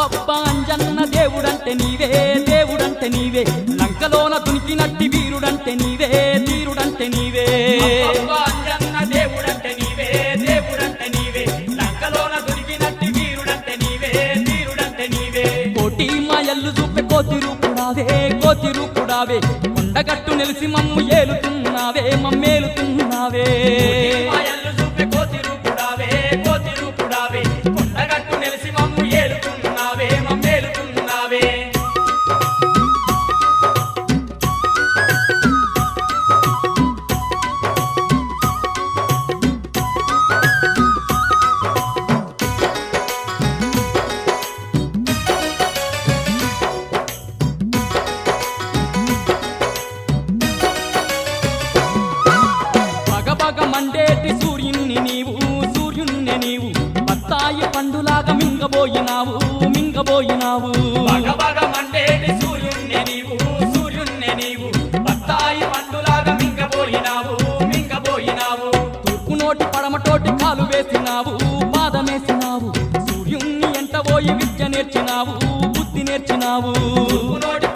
అబ్బబ్బా అంజన్న దేవుడంటే నీవే దేవుడంటే నీవే లంకలోన దునికినట్టి వీరుడంటే నీవే ధీరుడంటే నీవే అబ్బబ్బా అంజన్న దేవుడంటే నీవే దేవుడంటే నీవే లంకలోన దునికినట్టి వీరుడంటే నీవే ధీరుడంటే నీవే కోటి మాయల్లు చూపే కోతి రూపుడావే కొండగట్టు నిలిసి మమ్ము ఏలుతున్నావే మమ్మేలుతున్నావే మాయల్లు చూపే కోతి రూపుడావే కొండగట్టు నిలిసి మమ్ము ఏలుతున్నావే మమ్మేలుతున్నావే బగబగ మండేటి సూర్యుణ్ణి నీవు బత్తాయి పండులాగా మింగబోయినావు బగబగ మండేటి సూర్యుణ్ణి నీవు బత్తాయి పండులాగా మింగబోయినావు తూర్పు నోటి పడమటోటి కాలు వేసినావు పాదమేసినావు సూర్యుణ్ణి ఎంట పోయి విద్య నేర్చినావు బుద్ధి నేర్చినావు నోటి